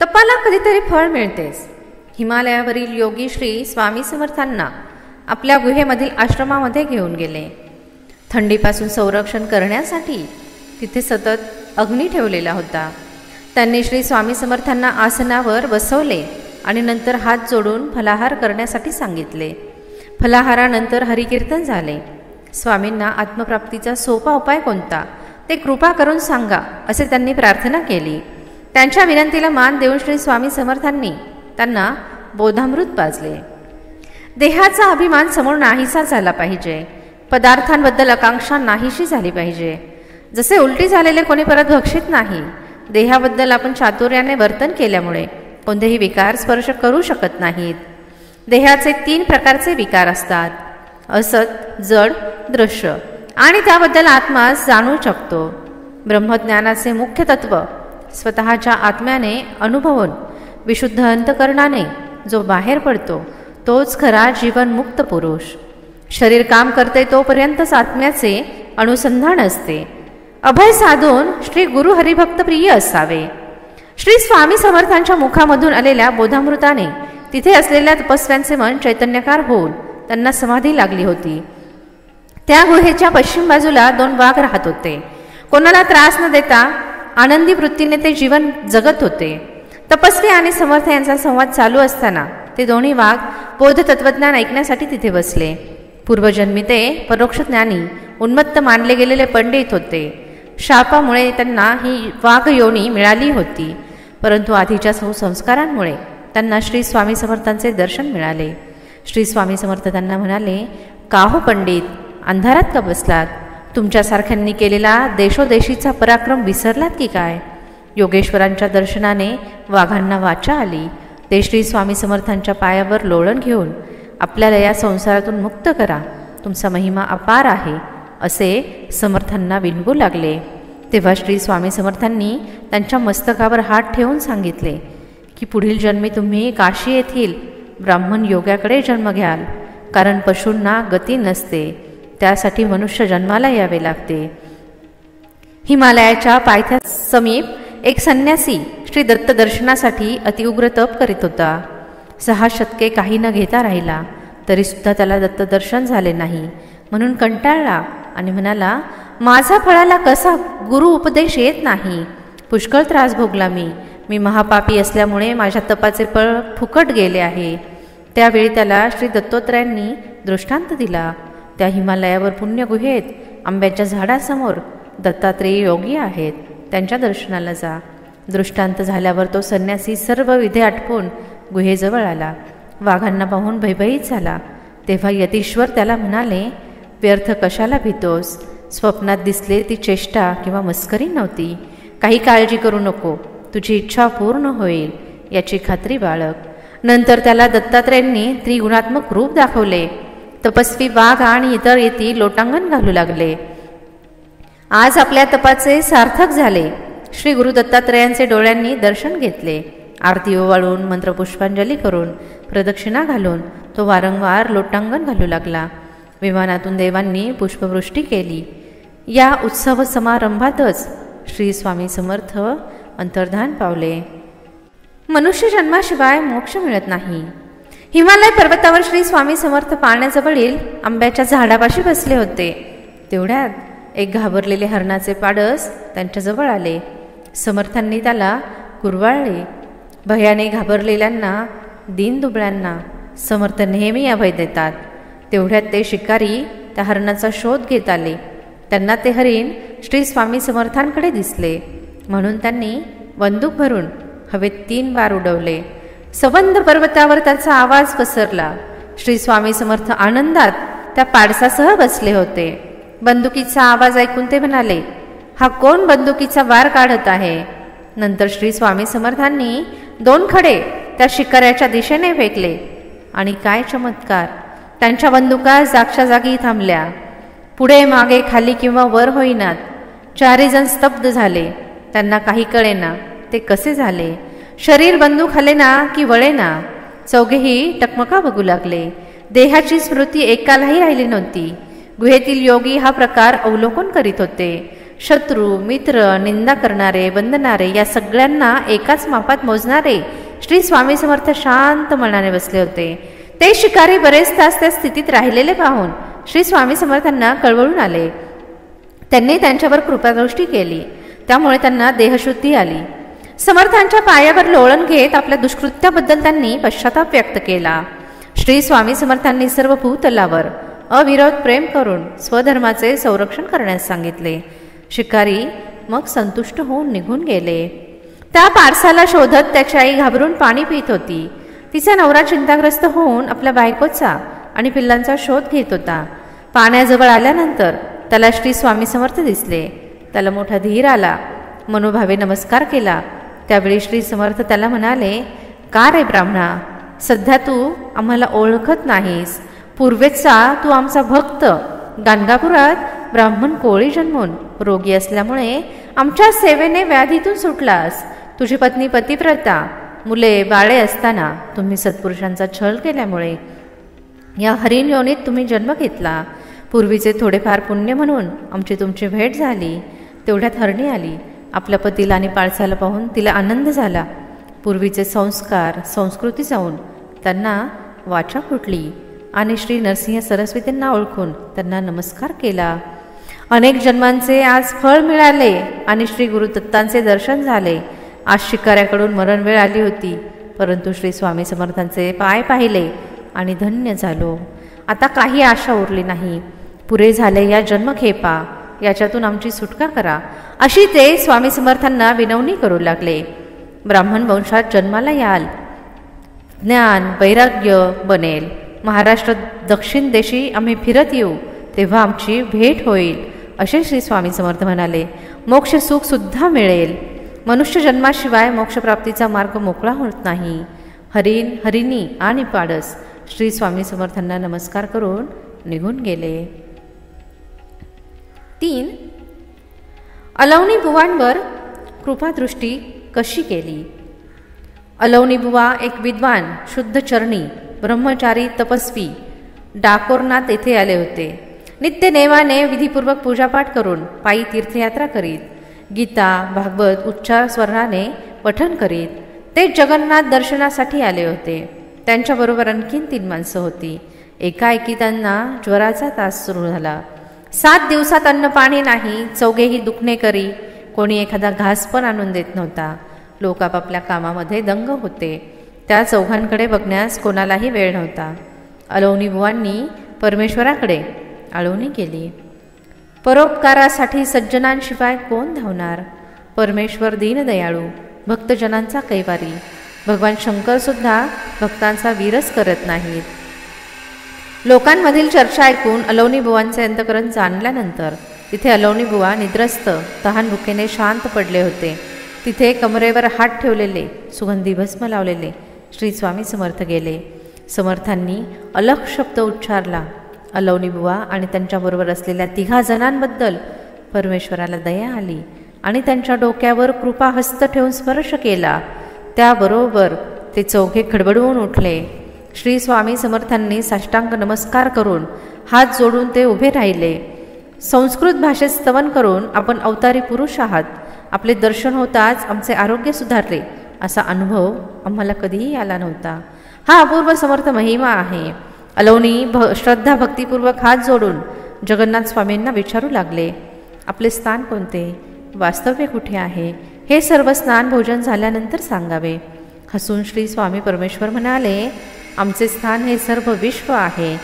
तपाला कधीतरी फळ मिळतेच. हिमालयावरील योगी श्री स्वामी समर्थांना आपल्या गुहेमधील आश्रमामध्ये घेऊन गेले. थंडीपासून संरक्षण करण्यासाठी तिथे सतत अग्नी ठेवलेला होता. त्यांनी श्री स्वामी समर्थांना आसनावर बसवले आणि नंतर हात जोडून फलाहार करण्यासाठी सांगितले. फलाहारानंतर हरिकीर्तन झाले. स्वामींना आत्मप्राप्तीचा सोपा उपाय कोणता ते कृपा करून सांगा असे त्यांनी प्रार्थना केली. त्यांच्या विनंतीला मान देऊन श्री स्वामी समर्थांनी त्यांना बोधामृत पाजले. देहाचा अभिमान समोर नाहीसा झाला पाहिजे. पदार्थांबद्दल आकांक्षा नाहीशी झाली पाहिजे. जसे उलटी झालेले कोणी परत भक्षित नाही. देहाबद्दल आपण चातुर्याने वर्तन केल्यामुळे कोणतेही विकार स्पर्श करू शकत नाहीत. देहाचे 3 प्रकारचे विकार असतात: असत, जड, दृश्य. आणि त्याबद्दल आत्मा जाणू शकतो. ब्रह्मज्ञानाचे मुख्य तत्व स्वतःच्या आत्म्याने अनुभवून विशुद्ध अंतकरणाने जो बाहेर पडतो तोच खरा जीवनमुक्त पुरुष. शरीर काम करते तोपर्यंतच आत्म्याचे अनुसंधान असते. अभय साधून श्री गुरु हरिभक्त प्रिय असावे. श्री स्वामी समर्थांच्या मुखामधून आलेल्या बोधामृताने तिथे असलेल्या तपस्व्यांचे मन चैतन्यकार होऊन त्यांना समाधी लागली होती. त्या गुहेच्या पश्चिम बाजूला 2 वाघ राहत होते. कोणाला त्रास न देता आनंदी वृत्तीने ते जीवन जगत होते. तपस्वी आणि समर्थ यांचा संवाद चालू असताना ते दोन्ही वाघ बौद्ध तत्वज्ञान ऐकण्यासाठी तिथे बसले. पूर्वजन्मी ते परोक्ष ज्ञानी उन्मत्त मानले गेलेले पंडित होते. शापामुळे त्यांना ही वाघ योनी मिळाली होती, परंतु आधीच्या संस्कारांमुळे त्यांना श्री स्वामी समर्थांचे दर्शन मिळाले. श्री स्वामी समर्थ त्यांना म्हणाले, का हो पंडित, अंधारात का बसलात? तुमच्यासारख्यांनी केलेला देशोदेशीचा पराक्रम विसरलात की काय? योगेश्वरांच्या दर्शनाने वाघांना वाचा आली. ते श्री स्वामी समर्थांच्या पायावर लोळण घेऊन आपल्याला या संसारातून मुक्त करा, तुमचा महिमा अपार आहे असे समर्थांना विनवू लागले. तेव्हा श्री स्वामी समर्थांनी त्यांच्या मस्तकावर हात ठेवून सांगितले की पुढील जन्मी तुम्ही काशी येथील ब्राह्मण योग्याकडे जन्म घ्याल, कारण पशूंना गती नसते, त्यासाठी मनुष्य जन्माला यावे लागते. हिमालयाच्या पायथ्या समीप एक संन्यासी श्री दत्त दर्शनासाठी अतिउग्र तप करीत होता. 6 शतके काही न घेता राहिला, तरीसुद्धा त्याला दत्त दर्शन झाले नाही. म्हणून कंटाळला आणि म्हणाला, माझा फळाला कसा गुरु उपदेश येत नाही. पुष्कळ त्रास भोगला मी महापापी असल्यामुळे माझ्या तपाचे फळ फुकट गेले आहे. त्यावेळी त्याला श्री दत्तोत्रयांनी दृष्टांत दिला. त्या हिमालयावर पुण्यगुहेत आंब्याच्या झाडासमोर दत्तात्रेय योगी आहेत, त्यांच्या दर्शनाला जा. दृष्टांत झाल्यावर तो संन्यासी सर्व विधे आटपून गुहेजवळ आला. वाघांना पाहून भयभीत झाला. तेव्हा यतीश्वर त्याला म्हणाले, व्यर्थ कशाला भीतोस? स्वप्नात दिसले ती चेष्टा किंवा मस्करी नव्हती. काही काळजी करू नको, तुझी इच्छा पूर्ण होईल याची खात्री बाळग. नंतर त्याला दत्तात्रेयांनी त्रिगुणात्मक रूप दाखवले. तपस्वी वाघ आणि इतर येती लोटांगण घालू लागले. आज आपल्या तपाचे सार्थक झाले. श्री गुरु दत्तात्रेयांचे डोळ्यांनी दर्शन घेतले. आरती ओवाळून मंत्रपुष्पांजली करून प्रदक्षिणा घालून तो वारंवार लोटांगण घालू लागला. विमानातून देवांनी पुष्पवृष्टी केली. या उत्सव समारंभातच श्री स्वामी समर्थ अंतर्धान पावले. मनुष्य जन्माशिवाय मोक्ष मिळत नाही. हिमालय पर्वतावर श्री स्वामी समर्थ पाण्याजवळील आंब्याच्या झाडापाशी बसले होते. तेवढ्यात एक घाबरलेले हरणाचे पाडस त्यांच्याजवळ आले. समर्थांनी त्याला कुरवाळले. भयाने घाबरलेल्यांना, दीनदुबळ्यांना समर्थ नेहमी अभय देतात. तेवढ्यात ते शिकारी त्या हरणाचा शोध घेत आले. त्यांना ते हरिण श्री स्वामी समर्थांकडे दिसले, म्हणून त्यांनी बंदूक भरून हवेत 3 बार उडवले. सबंध पर्वतावर त्याचा आवाज पसरला. श्री स्वामी समर्थ आनंदात त्या पाडसासह बसले होते. बंदुकीचा आवाज ऐकून ते म्हणाले, हा कोण बंदुकीचा वार काढत आहे? नंतर श्री स्वामी समर्थांनी 2 खडे त्या शिकाऱ्याच्या दिशेने फेकले आणि काय चमत्कार, त्यांच्या बंदुका जागच्या जागी थांबल्या. पुढे मागे खाली किंवा वर होईनात. 4 जण स्तब्ध झाले. त्यांना काही कळेना ते कसे झाले. शरीर बंदूक हलेना की वळेना. चौघेही टकमका बघू लागले. देहाची स्मृती एकालाही राहिली नव्हती. गुहेतील योगी हा प्रकार अवलोकन करीत होते. शत्रू, मित्र, निंदा करणारे, बंधनारे या सगळ्यांना एकाच मापात मोजणारे श्री स्वामी समर्थ शांत मनाने बसले होते. ते शिकारी बरेच तास त्या स्थितीत राहिलेले पाहून श्री स्वामी समर्थांना कळवळून आले. त्यांनी त्यांच्यावर कृपादृष्टी केली. त्यामुळे त्यांना देहशुद्धी आली. समर्थांच्या पायावर लोळण घेत आपल्या दुष्कृत्याबद्दल त्यांनी पश्चाताप व्यक्त केला. श्री स्वामी समर्थांनी सर्व भूतलावर अविरोध प्रेम करून स्वधर्माचे संरक्षण करण्यास सांगितले. शिकारी मग संतुष्ट होऊन निघून गेले. त्या पारसाला शोधत त्याची आई घाबरून पाणी पित होती. तिचा नवरा चिंताग्रस्त होऊन आपल्या बायकोचा आणि पिल्लांचा शोध घेत होता. पाण्याजवळ आल्यानंतर त्याला श्री स्वामी समर्थ दिसले. त्याला मोठा धीर आला. मनोभावे नमस्कार केला. त्यावेळी श्री समर्थ त्याला म्हणाले, का रे ब्राह्मणा, सध्या तू आम्हाला ओळखत नाहीस. पूर्वेचा तू आमचा भक्त. गाणगापुरात ब्राह्मण कोळी जन्मून रोगी असल्यामुळे आमच्या सेवेने व्याधीतून सुटलास. तुझी पत्नी पतिव्रता, मुले बाळे असताना तुम्ही सत्पुरुषांचा छळ केल्यामुळे या हरिण योनीत तुम्ही जन्म घेतला. पूर्वीचे थोडेफार पुण्य म्हणून आमची तुमची भेट झाली. तेवढ्यात हरणी आली. आपल्या पतीला आणि पाळसाला पाहून तिला आनंद झाला. पूर्वीचे संस्कार संस्कृती जाऊन त्यांना वाचा फुटली आणि श्री नरसिंह सरस्वतींना ओळखून त्यांना नमस्कार केला. अनेक जन्मांचे आज फळ मिळाले आणि श्री गुरुदत्तांचे दर्शन झाले. आज शिकाऱ्याकडून मरण वेळ आली होती, परंतु श्री स्वामी समर्थांचे पाय पाहिले आणि धन्य झालो. आता काही आशा उरली नाही. पुरे झाले या जन्मखेपा, याच्यातून आमची सुटका करा, अशी ते स्वामी समर्थांना विनवणी करू लागले. ब्राह्मण वंशात जन्माला याल, ज्ञान वैराग्य बनेल. महाराष्ट्र दक्षिण देशी आम्ही फिरत येऊ तेव्हा आमची भेट होईल, असे श्री स्वामी समर्थ म्हणाले. मोक्ष सुख सुद्धा मिळेल. मनुष्य जन्माशिवाय मोक्षप्राप्तीचा मार्ग मोकळा होत नाही. हरिण, हरिणी आणि पाडस श्री स्वामी समर्थांना नमस्कार करून निघून गेले. 3. अलवनी बुवांवर कृपादृष्टी कशी केली. अलवनी बुवा एक विद्वान, शुद्ध चरणी, ब्रह्मचारी, तपस्वी डाकोरनाथ येथे आले होते. नित्य नेमाने विधीपूर्वक पूजापाठ करून पायी तीर्थयात्रा करीत, गीता भागवत उच्चार स्वराने पठण करीत ते जगन्नाथ दर्शनासाठी आले होते. त्यांच्याबरोबर आणखीन 3 माणसं होती. एकाएकी त्यांना ज्वराचा त्रास सुरू झाला. 7 दिवसात अन्न पाणी नाही. चौघेही दुखणे करी. कोणी एखादा घास पण आणून देत नव्हता. लोक आपापल्या कामामध्ये दंग होते. त्या चौघांकडे बघण्यास कोणालाही वेळ नव्हता. अलवनी बुवांनी परमेश्वराकडे आळवणी केली. परोपकारासाठी सज्जनांशिवाय कोण धावणार. परमेश्वर दीनदयाळू, भक्तजनांचा कैवारी. भगवान शंकर सुद्धा भक्तांचा विरस करत नाहीत. लोकांमधील चर्चा ऐकून अलवनी बुवांचे अंतकरण जाणल्यानंतर तिथे अलवनी बुवा निद्रस्त तहान भुकेने शांत पडले होते. तिथे कमरेवर हात ठेवलेले, सुगंधी भस्म लावलेले श्री स्वामी समर्थ गेले. समर्थांनी अलख शब्द उच्चारला. अलवनी बुवा आणि त्यांच्याबरोबर असलेल्या 3 जणांबद्दल परमेश्वराला दया आली आणि त्यांच्या डोक्यावर कृपा हस्त ठेवून स्पर्श केला. त्याबरोबर ते चौघे खडबडून उठले. श्री स्वामी समर्थांनी साष्टांग नमस्कार करून हात जोडून ते उभे राहिले. संस्कृत भाषेत स्तवन करून, आपण अवतारी पुरुष आहात, आपले दर्शन होताच आमचे आरोग्य सुधारले, असा अनुभव आम्हाला कधीही आला नव्हता. हा अपूर्व समर्थ महिमा आहे. अलवनी श्रद्धा भक्तिपूर्वक हात जोडून जगन्नाथ स्वामींना विचारू लागले, आपले स्थान कोणते, वास्तव्य कुठे आहे, हे सर्व स्नान भोजन झाल्यानंतर सांगावे. हसून श्री स्वामी परमेश्वर म्हणाले, आमचे स्थान हे सर्व विश्व आहे.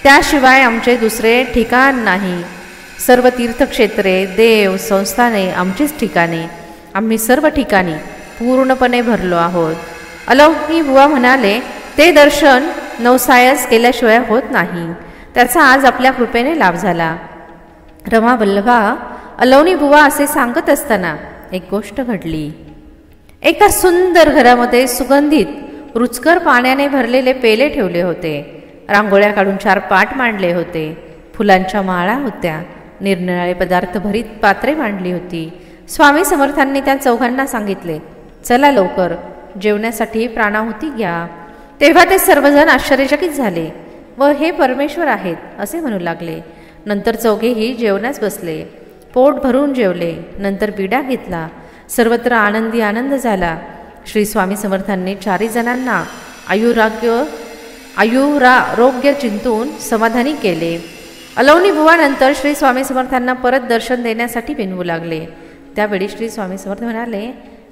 त्याशिवाय आमचे दुसरे ठिकाण नाही. सर्व तीर्थक्षेत्रे, देव, संस्थाने आमचीच ठिकाणे. आम्ही सर्व ठिकाणी पूर्णपणे भरलो आहोत. अलवनी बुवा म्हणाले, ते दर्शन नवसायास केल्याशिवाय होत नाही. त्याचा आज आपल्या कृपेने लाभ झाला. रमा वल्लभा, अलवनी बुवा असे सांगत असताना एक गोष्ट घडली. एका सुंदर घरामध्ये सुगंधित रुचकर पाण्याने भरलेले पेले ठेवले होते. रांगोळ्या काढून 4 पाट मांडले होते. फुलांच्या माळा होत्या. निरनिराळे पदार्थ भरीत पात्रे मांडली होती. स्वामी समर्थांनी त्या चौघांना सांगितले, चला लवकर जेवण्यासाठी प्राणाहुती घ्या. तेव्हा ते सर्वजण आश्चर्यचकित झाले व हे परमेश्वर आहेत असे म्हणू लागले. नंतर चौघेही जेवण्यास बसले. पोट भरून जेवले. नंतर बिडा घेतला. सर्वत्र आनंदी आनंद झाला. श्री स्वामी समर्थांनी 4 जणांना आयुरारोग्य चिंतून समाधानी केले. अलवनी बुवानंतर श्री स्वामी समर्थांना परत दर्शन देण्यासाठी विनवू लागले. त्यावेळी श्री स्वामी समर्थ म्हणाले,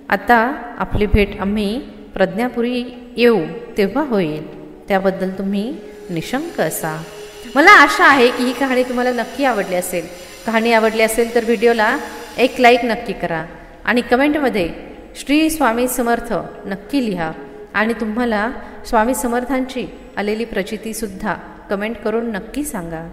आता आपली भेट आम्ही प्रज्ञापुरी येऊ तेव्हा होईल. त्याबद्दल तुम्ही निशंक असा. मला आशा आहे की ही कहाणी तुम्हाला नक्की आवडली असेल. कहाणी आवडली असेल तर व्हिडिओला एक लाईक नक्की करा आणि कमेंटमध्ये श्री स्वामी समर्थ नक्की लिहा. आणि तुम्हाला स्वामी समर्थांची आलेली प्रचितीसुद्धा कमेंट करून नक्की सांगा.